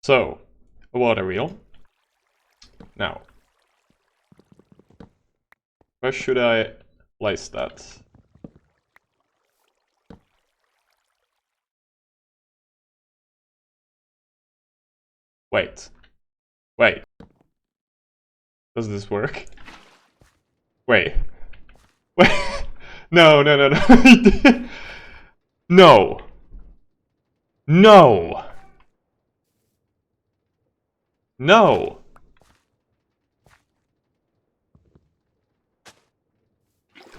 So, a water wheel. Now, where should I place that? Wait. Wait. Does this work? Wait. Wait. No, no, no, no. No. No. No.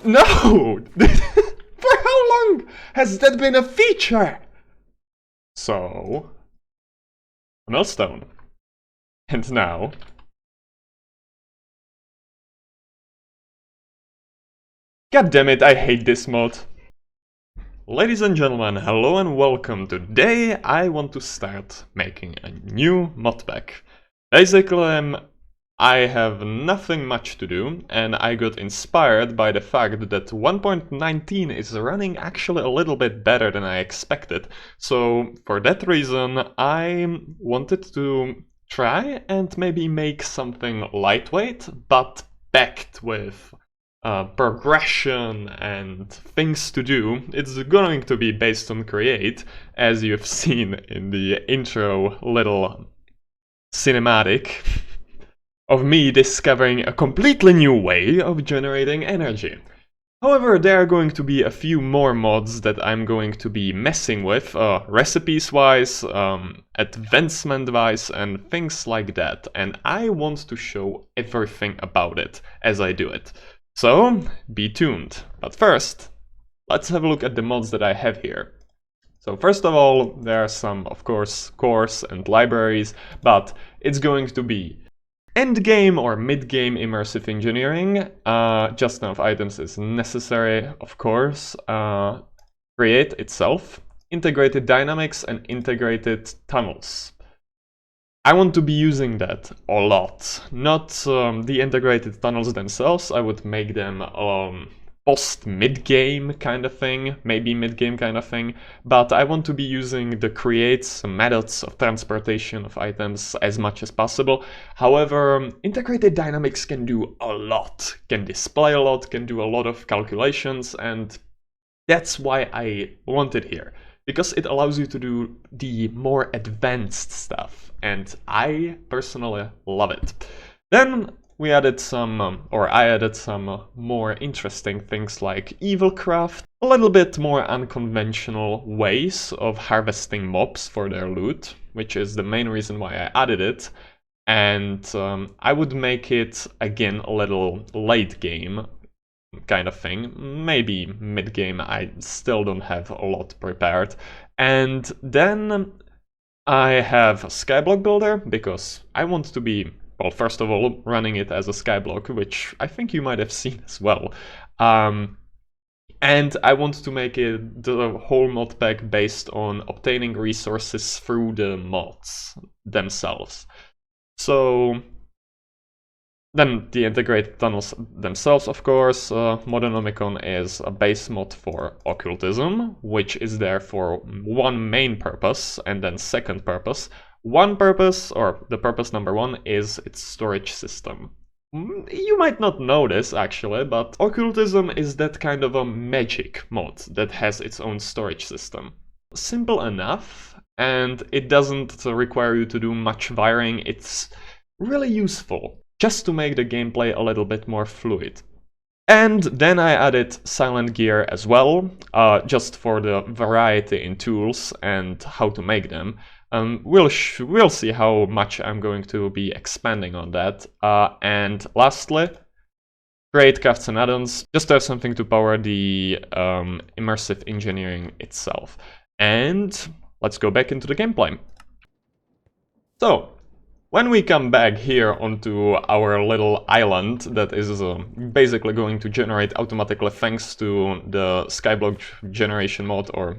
No! For how long has that been a feature? So, a millstone. And now, god damn it, I hate this mod. Ladies and gentlemen, hello and welcome. Today I want to start making a new modpack. Basically, I have nothing much to do, and I got inspired by the fact that 1.19 is running actually a little bit better than I expected. So for that reason, I wanted to try and maybe make something lightweight, but packed with progression and things to do. It's going to be based on Create, as you've seen in the intro little cinematic of me discovering a completely new way of generating energy. However, there are going to be a few more mods that I'm going to be messing with, recipes-wise, advancement-wise, and things like that, and I want to show everything about it as I do it. So, be tuned. But first, let's have a look at the mods that I have here. So first of all, there are some, of course, cores and libraries, but it's going to be endgame or mid-game immersive engineering. Just enough items is necessary, of course. Create itself, integrated dynamics, and integrated tunnels. I want to be using that a lot. Not the integrated tunnels themselves, I would make them post-mid-game kind of thing, maybe mid-game kind of thing, but I want to be using the creates methods of transportation of items as much as possible. However, integrated dynamics can do a lot, can display a lot, can do a lot of calculations, and that's why I want it here. Because it allows you to do the more advanced stuff, and I personally love it. Then we added some, or I added some more interesting things like evilcraft, a little bit more unconventional ways of harvesting mobs for their loot, which is the main reason why I added it. And I would make it, again, a little late game kind of thing, maybe mid-game. I still don't have a lot prepared. And then I have a skyblock builder, because I want to be, well, first of all, running it as a skyblock, which I think you might have seen as well. And I want to make it the whole mod pack based on obtaining resources through the mods themselves. So then the integrated tunnels themselves, of course. Modonomicon is a base mod for occultism, which is there for one main purpose, and then second purpose. One purpose, or the purpose number one, is its storage system. You might not know this, actually, but occultism is that kind of a magic mod that has its own storage system. Simple enough, and it doesn't require you to do much wiring. It's really useful, just to make the gameplay a little bit more fluid. And then I added silent gear as well, just for the variety in tools and how to make them. We'll see how much I'm going to be expanding on that. And lastly, create crafts and add-ons, just to have something to power the immersive engineering itself. And let's go back into the gameplay. So, when we come back here onto our little island that is basically going to generate automatically thanks to the skyblock generation mod, or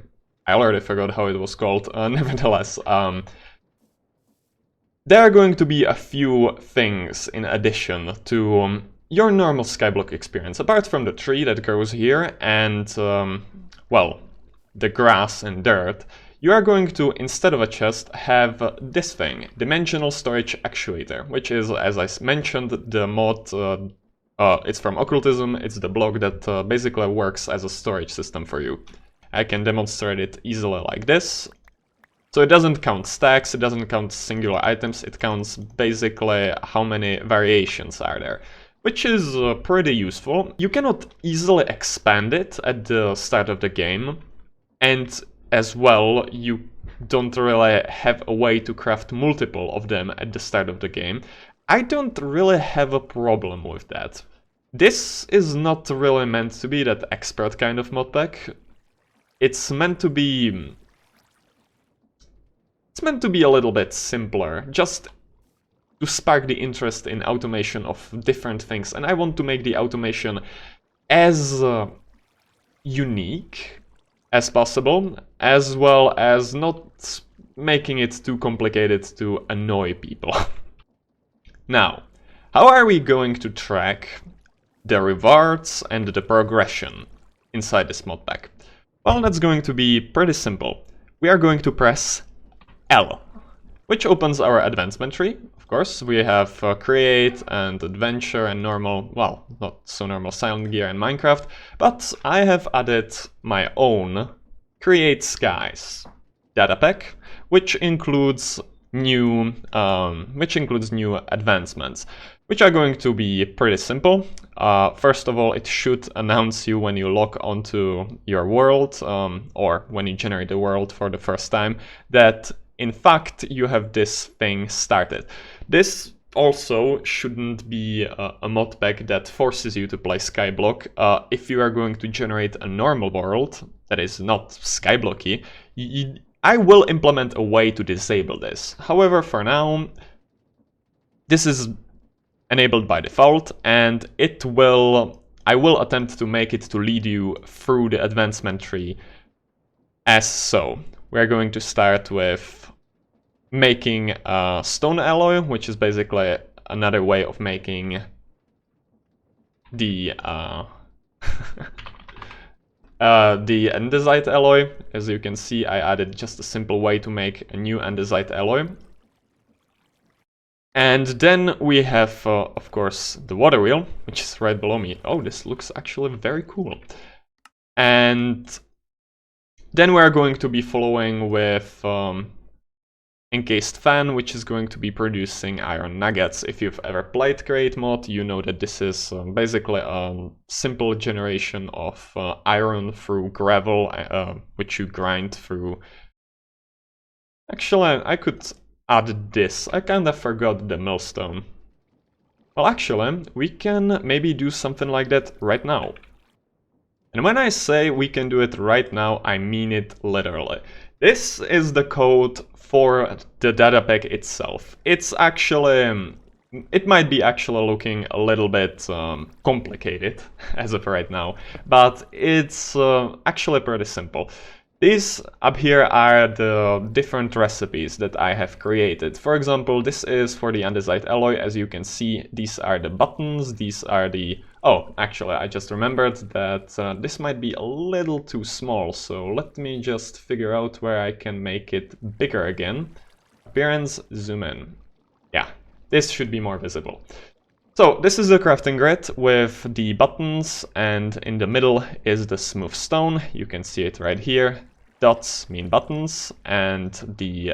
I already forgot how it was called, nevertheless. There are going to be a few things in addition to your normal skyblock experience, apart from the tree that grows here and, well, the grass and dirt. you are going to, instead of a chest, have this thing, Dimensional Storage Actuator, which is, as I mentioned, the mod, it's from Occultism, it's the block that basically works as a storage system for you. I can demonstrate it easily like this. So it doesn't count stacks, it doesn't count singular items, it counts basically how many variations are there, which is pretty useful. You cannot easily expand it at the start of the game, and as well, you don't really have a way to craft multiple of them at the start of the game. I don't really have a problem with that. This is not really meant to be that expert kind of modpack. It's meant to be a little bit simpler, just to spark the interest in automation of different things. And I want to make the automation as unique as possible, as well as not making it too complicated to annoy people. Now, how are we going to track the rewards and the progression inside this modpack? Well, that's going to be pretty simple. We are going to press L, which opens our advancement tree. Of course, we have create and adventure and normal, well, not so normal silent gear in Minecraft, but I have added my own create skies data pack, which includes new advancements, which are going to be pretty simple. First of all, it should announce you when you log onto your world, or when you generate the world for the first time, that in fact you have this thing started. This also shouldn't be a modpack that forces you to play Skyblock. If you are going to generate a normal world that is not Skyblocky, I will implement a way to disable this. However, for now, this is enabled by default, and I will attempt to make it to lead you through the advancement tree as so. We're going to start with making a stone alloy, which is basically another way of making the the andesite alloy. As you can see, I added just a simple way to make a new andesite alloy. And then we have, of course, the water wheel, which is right below me. Oh, this looks actually very cool. And then we're going to be following with encased fan, which is going to be producing iron nuggets. If you've ever played Create Mod, you know that this is basically a simple generation of iron through gravel, which you grind through. Actually, I could add this. I kinda forgot the millstone. Well, actually, we can maybe do something like that right now. And when I say we can do it right now, I mean it literally. This is the code for the data pack itself. It's actually, it might be actually looking a little bit complicated as of right now, but it's actually pretty simple. These up here are the different recipes that I have created. For example, this is for the andesite alloy. As you can see, these are the buttons, these are the... Oh, actually, I just remembered that this might be a little too small, so let me just figure out where I can make it bigger again. Appearance, zoom in. Yeah, this should be more visible. So this is the crafting grid with the buttons, and in the middle is the smooth stone. You can see it right here. Dots mean buttons, and the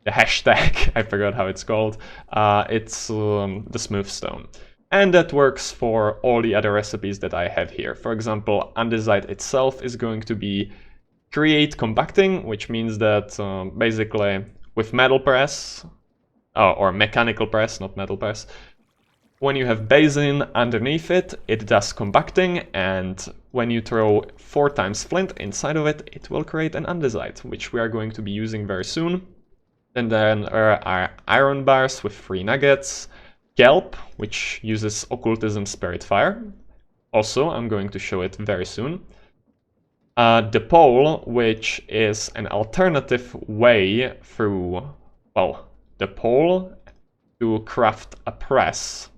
hashtag, I forgot how it's called, it's the smooth stone. And that works for all the other recipes that I have here. For example, andesite itself is going to be create compacting, which means that basically with metal press, or mechanical press, not metal press, when you have basin underneath it, it does compacting, and when you throw 4 times flint inside of it, it will create an andesite, which we are going to be using very soon. And then there are iron bars with 3 nuggets, kelp, which uses occultism spirit fire. Also, I'm going to show it very soon. The pole, which is an alternative way through, well, the pole to craft a press.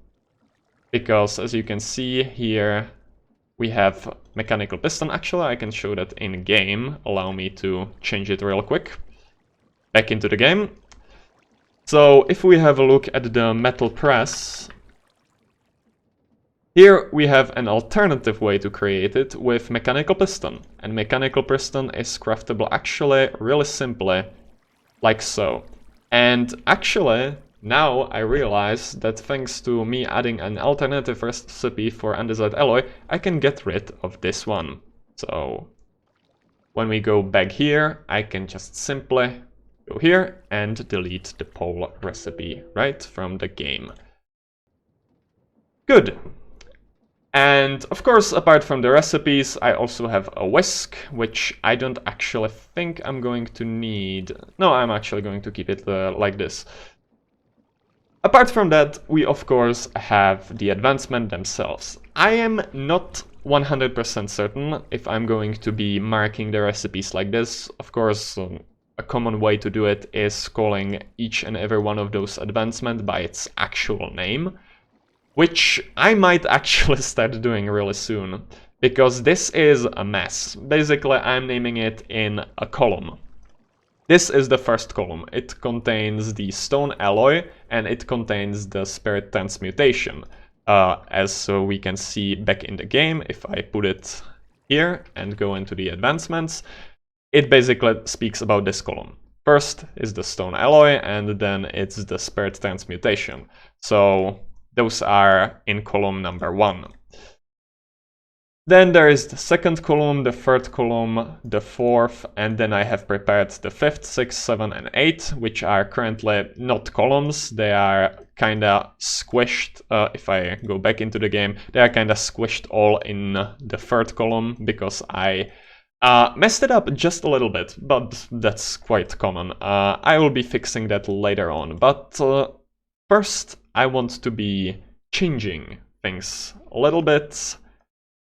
Because as you can see here, we have mechanical piston. Actually, I can show that in game. Allow me to change it real quick. Back into the game. So if we have a look at the metal press, here we have an alternative way to create it with mechanical piston. And mechanical piston is craftable actually really simply, like so. And actually, now I realize that thanks to me adding an alternative recipe for andesite alloy, I can get rid of this one. So when we go back here, I can just simply go here and delete the pole recipe right from the game. Good. And of course, apart from the recipes, I also have a whisk, which I don't actually think I'm going to need. No, I'm actually going to keep it like this. Apart from that, we of course have the advancement themselves. I am not 100% certain if I'm going to be marking the recipes like this. Of course, a common way to do it is calling each and every one of those advancements by its actual name, which I might actually start doing really soon, because this is a mess. Basically, I'm naming it in a column. This is the first column. It contains the stone alloy, and it contains the spirit transmutation. As we can see back in the game, if I put it here and go into the advancements, it basically speaks about this column. First is the stone alloy, and then it's the spirit transmutation. So those are in column number 1. Then there is the second column, the third column, the fourth, and then I have prepared the 5th, 6th, 7th, and 8th, which are currently not columns. They are kinda squished. If I go back into the game, they are kinda squished all in the third column because I messed it up just a little bit, but that's quite common. I will be fixing that later on, but first I want to be changing things a little bit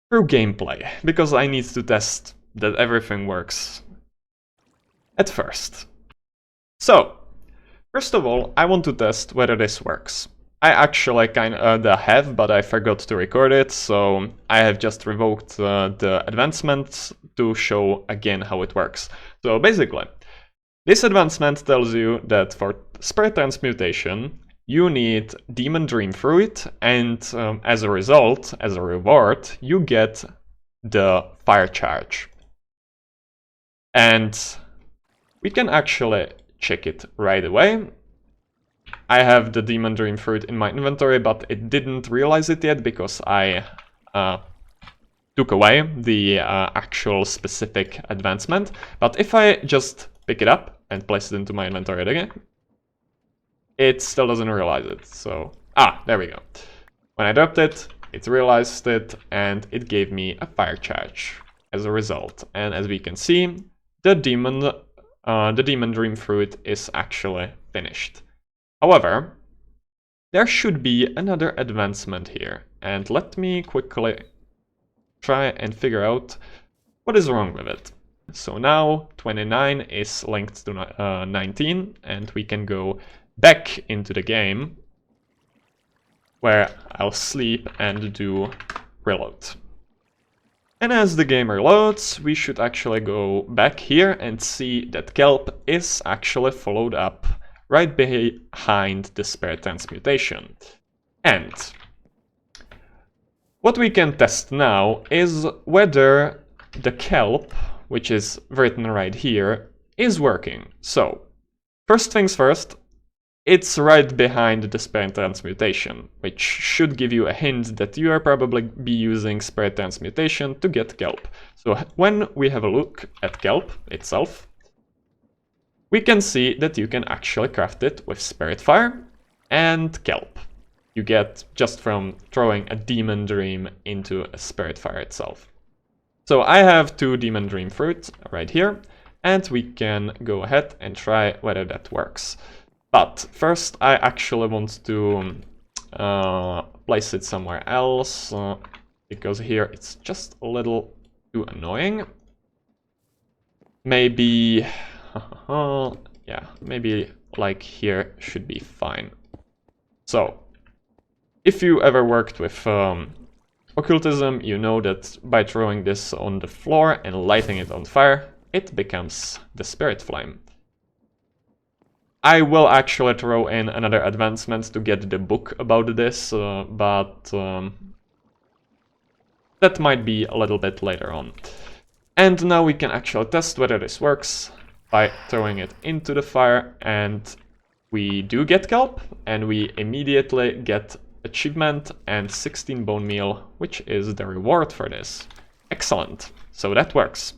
through gameplay, because I need to test that everything works at first. So, first of all, I want to test whether this works. I actually kinda have, but I forgot to record it, so I have just revoked the advancement to show again how it works. So basically, this advancement tells you that for spirit transmutation, you need Demon Dream Fruit, and as a result, as a reward, you get the Fire Charge. And we can actually check it right away. I have the Demon Dream Fruit in my inventory, but it didn't realize it yet because I took away the actual specific advancement. But if I just pick it up and place it into my inventory again, it still doesn't realize it. So, there we go. When I dropped it, it realized it, and it gave me a fire charge as a result. And as we can see, the demon dream fruit is actually finished. However, there should be another advancement here, and let me quickly try and figure out what is wrong with it. So now 29 is linked to 19, and we can go back into the game, where I'll sleep and do reload. And as the game reloads, we should actually go back here and see that kelp is actually followed up right behind the spirit transmutation. And what we can test now is whether the kelp, which is written right here, is working. So, first things first, it's right behind the spirit transmutation, which should give you a hint that you are probably be using spirit transmutation to get kelp. So when we have a look at kelp itself, we can see that you can actually craft it with spirit fire and kelp. You get just from throwing a demon dream into a spirit fire itself. So I have 2 demon dream fruits right here, and we can go ahead and try whether that works. But first I actually want to place it somewhere else, because here it's just a little too annoying. Maybe, yeah, maybe like here should be fine. So, if you ever worked with occultism, you know that by throwing this on the floor and lighting it on fire, it becomes the spirit flame. I will actually throw in another advancement to get the book about this, but that might be a little bit later on. And now we can actually test whether this works by throwing it into the fire, and we do get kelp, and we immediately get achievement and 16 bone meal, which is the reward for this. Excellent, so that works.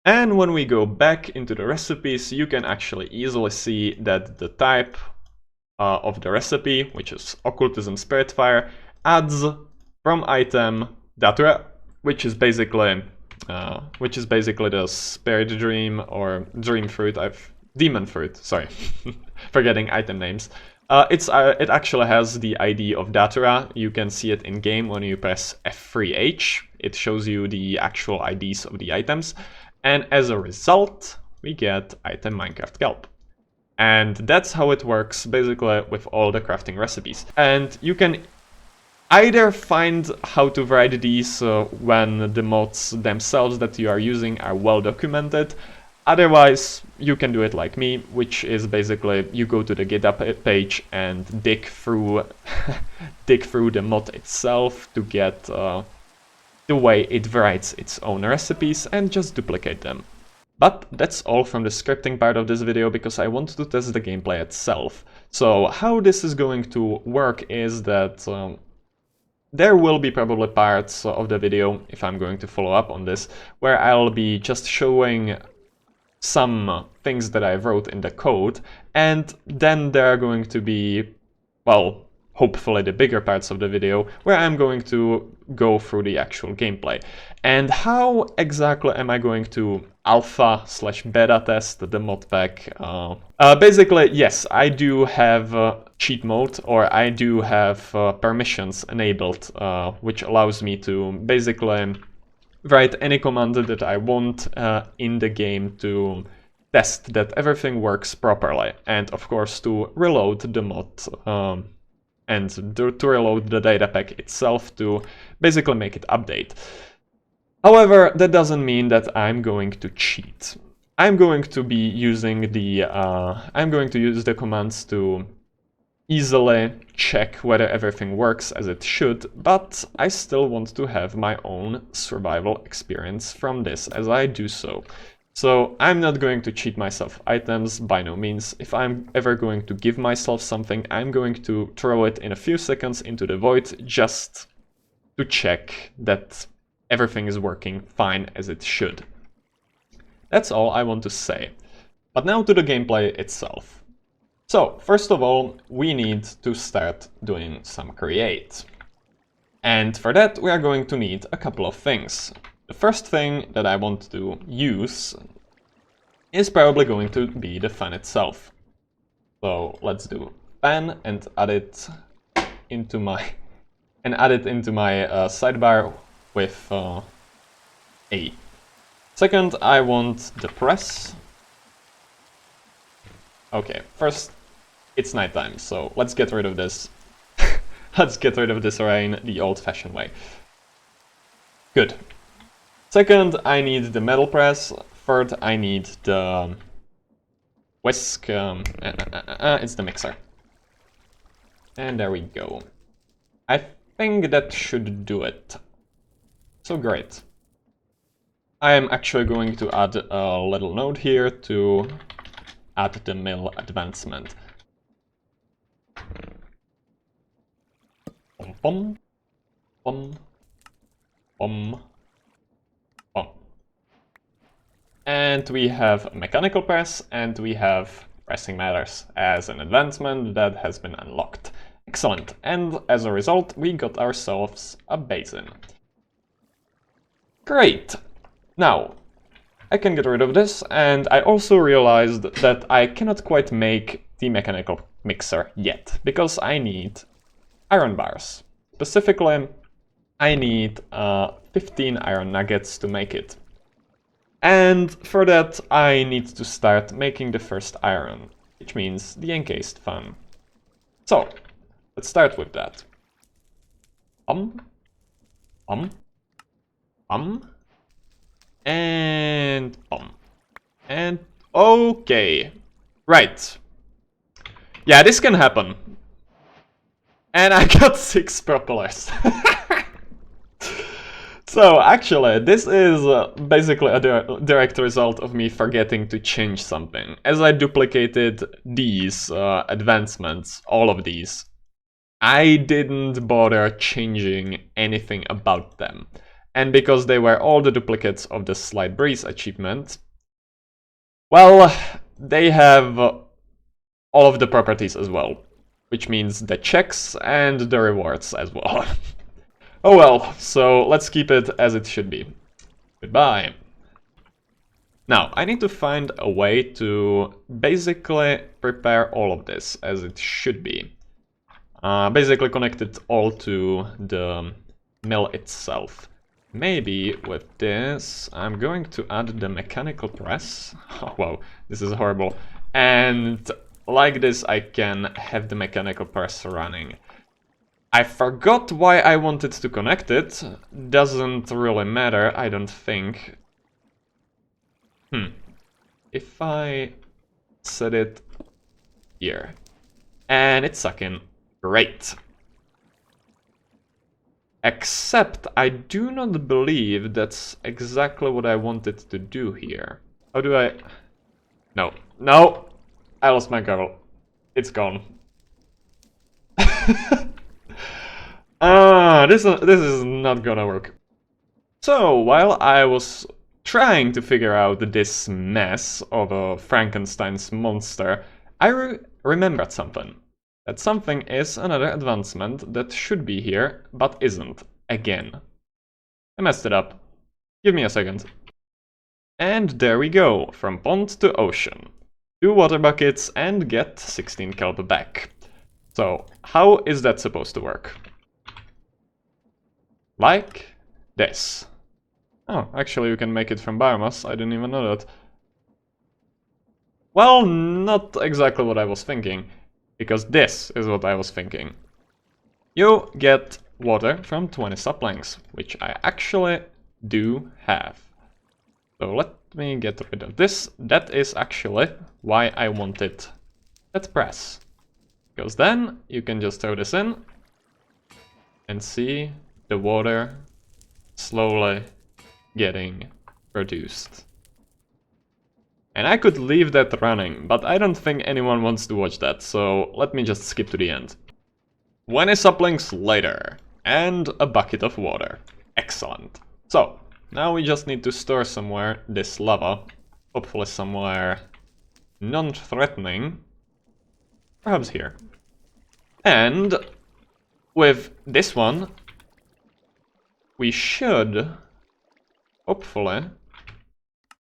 And when we go back into the recipes, you can actually easily see that the type of the recipe, which is Occultism Spirit Fire, adds from item Datura, which is basically the Spirit Dream or Dream Fruit. Demon Fruit. Sorry, forgetting item names. It actually has the ID of Datura. You can see it in game when you press F3H. It shows you the actual IDs of the items. And as a result, we get item Minecraft kelp. And that's how it works basically with all the crafting recipes. And you can either find how to write these when the mods themselves that you are using are well documented. Otherwise, you can do it like me, which is basically you go to the GitHub page and dig through the mod itself to get the way it writes its own recipes and just duplicate them. But that's all from the scripting part of this video, because I want to test the gameplay itself. So how this is going to work is that there will be probably parts of the video, if I'm going to follow up on this, where I'll be just showing some things that I wrote in the code, and then there are going to be, well, hopefully the bigger parts of the video, where I'm going to go through the actual gameplay. And how exactly am I going to alpha/beta test the modpack? Basically, yes, I do have cheat mode, or I do have permissions enabled, which allows me to basically write any command that I want in the game to test that everything works properly, and of course to reload the mod and to reload the data pack itself to basically make it update. However, that doesn't mean that I'm going to cheat. I'm going to be using I'm going to use the commands to easily check whether everything works as it should, but I still want to have my own survival experience from this as I do so. So I'm not going to cheat myself items, by no means. If I'm ever going to give myself something, I'm going to throw it in a few seconds into the void just to check that everything is working fine as it should. That's all I want to say. But now to the gameplay itself. So, first of all, we need to start doing some create. And for that, we are going to need a couple of things. The first thing that I want to use is probably going to be the fan itself. So let's do fan and add it into my sidebar with A. Second, I want the press. Okay, first, it's nighttime, so let's get rid of this. Let's get rid of this rain the old-fashioned way. Good. Second, I need the metal press. Third, I need the whisk. It's the mixer. And there we go. I think that should do it. So great. I am actually going to add a little node here to add the mill advancement. Bum, bum, bum, bum. And we have mechanical press, and we have pressing matters as an advancement that has been unlocked. Excellent, and as a result we got ourselves a basin. Great! Now, I can get rid of this, and I also realized that I cannot quite make the mechanical mixer yet, because I need iron bars. Specifically, I need 15 iron nuggets to make it. And for that, I need to start making the first iron, which means the encased fan. So, let's start with that. And and okay. Right. Yeah, this can happen. And I got 6 propellers. So actually, this is basically a direct result of me forgetting to change something. As I duplicated these advancements, all of these, I didn't bother changing anything about them. And because they were all the duplicates of the Slight Breeze achievement, well, they have all of the properties as well. Which means the checks and the rewards as well. Oh well, so let's keep it as it should be. Goodbye. Now, I need to find a way to basically prepare all of this as it should be. Basically connect it all to the mill itself. Maybe with this, I'm going to add the mechanical press. Oh wow, this is horrible. And like this, I can have the mechanical press running. I forgot why I wanted to connect it. Doesn't really matter, I don't think. If I set it here. And it's sucking. Great. Except I do not believe that's exactly what I wanted to do here. How do I... No. No! I lost my girl. It's gone. This is not gonna work. So, while I was trying to figure out this mess of a Frankenstein's monster, I remembered something. That something is another advancement that should be here, but isn't, again. I messed it up. Give me a second. And there we go, from pond to ocean. 2 water buckets and get 16 kelp back. So, how is that supposed to work? Like this. Oh, actually you can make it from biomass, I didn't even know that. Well, not exactly what I was thinking, because this is what I was thinking. You get water from 20 saplings, which I actually do have. So let me get rid of this. That is actually why I wanted that press. Because then you can just throw this in and see the water slowly getting produced. And I could leave that running, but I don't think anyone wants to watch that, so let me just skip to the end. 20 saplings later, and a bucket of water. Excellent. So, now we just need to store somewhere this lava, hopefully somewhere non-threatening, perhaps here. And with this one, we should hopefully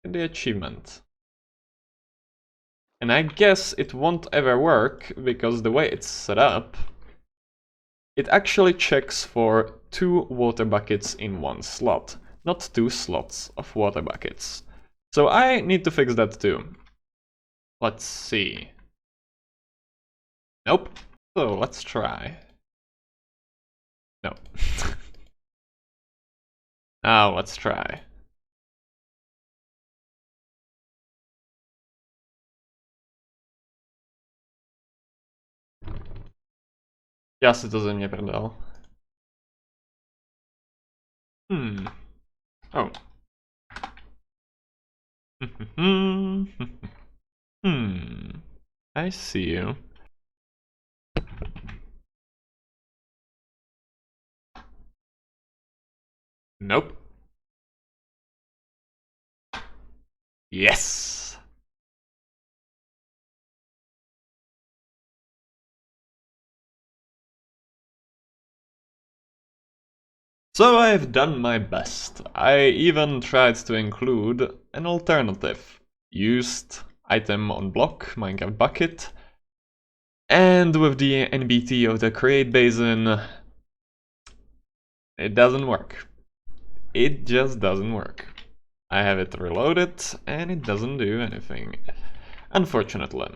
get the achievement. And I guess it won't ever work, because the way it's set up, it actually checks for 2 water buckets in 1 slot, not 2 slots of water buckets. So I need to fix that too. Let's see. Nope. So let's try. No. Now let's try. Ja si to ze mnie prdel. Oh. I see you. Nope. Yes! So I've done my best. I even tried to include an alternative. Used item on block, Minecraft bucket, and with the NBT of the create basin, it doesn't work. It just doesn't work. I have it reloaded and it doesn't do anything, unfortunately.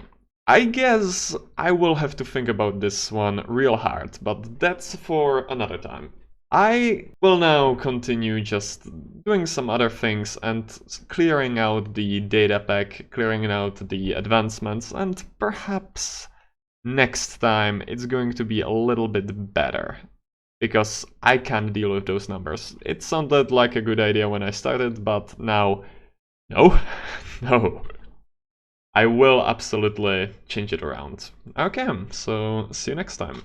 I guess I will have to think about this one real hard, but that's for another time. I will now continue just doing some other things and clearing out the data pack, clearing out the advancements, and perhaps next time it's going to be a little bit better. Because I can't deal with those numbers. It sounded like a good idea when I started, but now, no, no. I will absolutely change it around. Okay, so see you next time.